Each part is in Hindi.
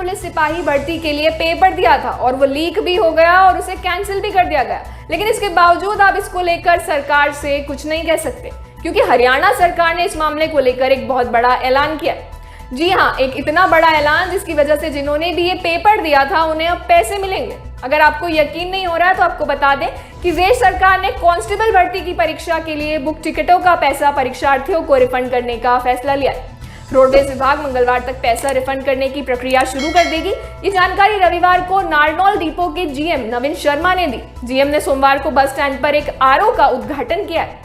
पुलिस सिपाही भर्ती के लिए पेपर दिया था और वो लीक भी हो गया और उसे कैंसिल भी कर दिया गया। लेकिन इसके बावजूद आप इसको लेकर सरकार से कुछ नहीं कह सकते, क्योंकि हरियाणा सरकार ने इस मामले को लेकर एक बहुत बड़ा ऐलान किया। जी हाँ, एक इतना बड़ा ऐलान जिसकी वजह से जिन्होंने भी ये पेपर दिया था उन्हें अब पैसे मिलेंगे। अगर आपको यकीन नहीं हो रहा है तो आपको बता दें कि देश सरकार ने कांस्टेबल भर्ती की परीक्षा के लिए बुक टिकटों का पैसा परीक्षार्थियों को रिफंड करने का फैसला लिया है। रोडवेज विभाग मंगलवार तक पैसा रिफंड करने की प्रक्रिया शुरू कर देगी। ये जानकारी रविवार को नारनौल डिपो के जीएम नवीन शर्मा ने दी। जीएम ने सोमवार को बस स्टैंड पर एक आरओ का उद्घाटन किया है।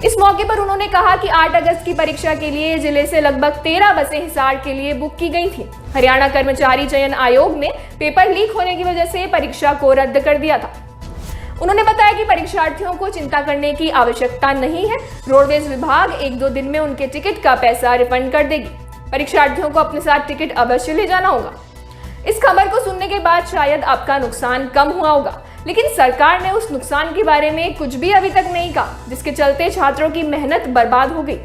इस मौके पर उन्होंने कहा कि 8 अगस्त की परीक्षा के लिए जिले से लगभग 13 बसें हिसार के लिए बुक की गई थी। हरियाणा कर्मचारी चयन आयोग ने पेपर लीक होने की वजह से परीक्षा को रद्द कर दिया था। उन्होंने बताया कि परीक्षार्थियों को चिंता करने की आवश्यकता नहीं है। रोडवेज विभाग 1-2 दिन में उनके टिकट का पैसा रिफंड कर देगी। परीक्षार्थियों को अपने साथ टिकट अवश्य ले जाना होगा। इस खबर को सुनने के बाद शायद आपका नुकसान कम हुआ होगा, लेकिन सरकार ने उस नुकसान के बारे में कुछ भी अभी तक नहीं कहा, जिसके चलते छात्रों की मेहनत बर्बाद हो गई।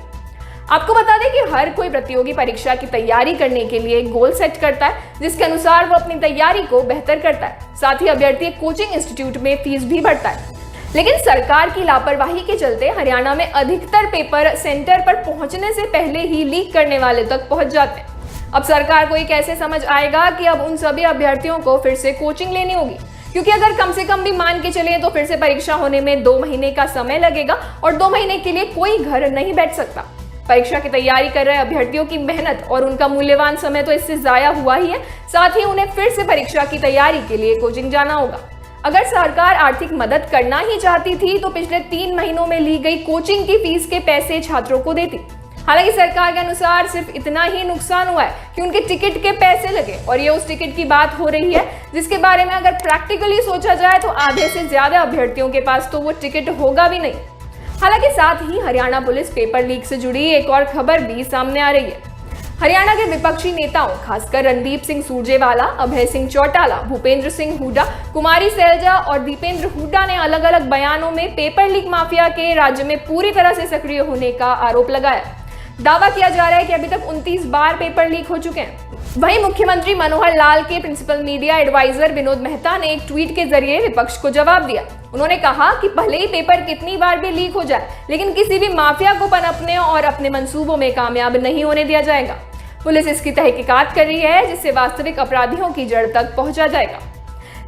आपको बता दें कि हर कोई प्रतियोगी परीक्षा की तैयारी करने के लिए गोल सेट करता है, जिसके अनुसार वो अपनी तैयारी को बेहतर करता है। साथ ही अभ्यर्थी कोचिंग इंस्टीट्यूट में फीस भी भरता है। लेकिन सरकार की लापरवाही के चलते हरियाणा में अधिकतर पेपर सेंटर पर पहुंचने से पहले ही लीक करने वाले तक पहुंच जाते हैं। अब सरकार को ये कैसे समझ आएगा कि अब उन सभी अभ्यर्थियों को फिर से कोचिंग लेनी होगी, क्योंकि अगर कम से कम भी मान के चले तो फिर से परीक्षा होने में 2 महीने का समय लगेगा और 2 महीने के लिए कोई घर नहीं बैठ सकता। परीक्षा की तैयारी कर रहे अभ्यर्थियों की मेहनत और उनका मूल्यवान समय तो इससे जाया हुआ ही है। साथ ही उन्हें फिर से परीक्षा की तैयारी के लिए कोचिंग जाना होगा। अगर सरकार आर्थिक मदद करना ही चाहती थी तो पिछले 3 महीनों में ली गई कोचिंग की फीस के पैसे छात्रों को देती। हालांकि सरकार के अनुसार सिर्फ इतना ही नुकसान हुआ है कि उनके टिकट के पैसे लगे, और ये उस टिकट की बात हो रही है जिसके बारे में अगर प्रैक्टिकली सोचा जाए तो आधे से ज्यादा अभ्यर्थियों के पास तो वो टिकट होगा भी नहीं। हालांकि साथ ही हरियाणा पुलिस पेपर लीक से जुड़ी एक और खबर भी सामने आ रही है। हरियाणा के विपक्षी नेताओं खासकर रणदीप सिंह सुरजेवाला, अभय सिंह चौटाला, भूपेंद्र सिंह हुड्डा, कुमारी सैलजा और दीपेंद्र हुड्डा ने अलग अलग बयानों में पेपर लीक माफिया के राज्य में पूरी तरह से सक्रिय होने का आरोप लगाया। दावा किया जा रहा है कि अभी तक 29 बार पेपर लीक हो चुके हैं। वहीं मुख्यमंत्री मनोहर लाल के principal media adviser Vinod Mehta ने एक ट्वीट के जरिए विपक्ष को जवाब दिया। उन्होंने कहा कि भले ही पेपर कितनी बार भी लीक हो जाए, लेकिन किसी भी माफिया को पनपने और अपने मंसूबों में कामयाब नहीं होने दिया जाएगा। पुलिस इसकी तहकीकात कर रही है, जिससे वास्तविक अपराधियों की जड़ तक पहुंचा जाएगा।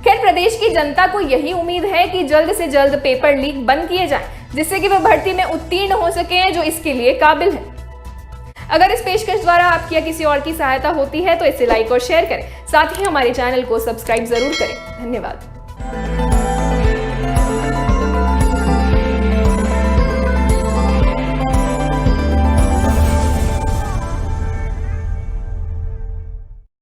खैर, प्रदेश की जनता को यही उम्मीद है कि जल्द से जल्द पेपर लीक बंद किए जाएं, जिससे कि वे भर्ती में उत्तीर्ण हो सके जो इसके लिए काबिल है। अगर इस पेशकश द्वारा आपकी या किसी और की सहायता होती है तो इसे लाइक और शेयर करें। साथ ही हमारे चैनल को सब्सक्राइब जरूर करें। धन्यवाद।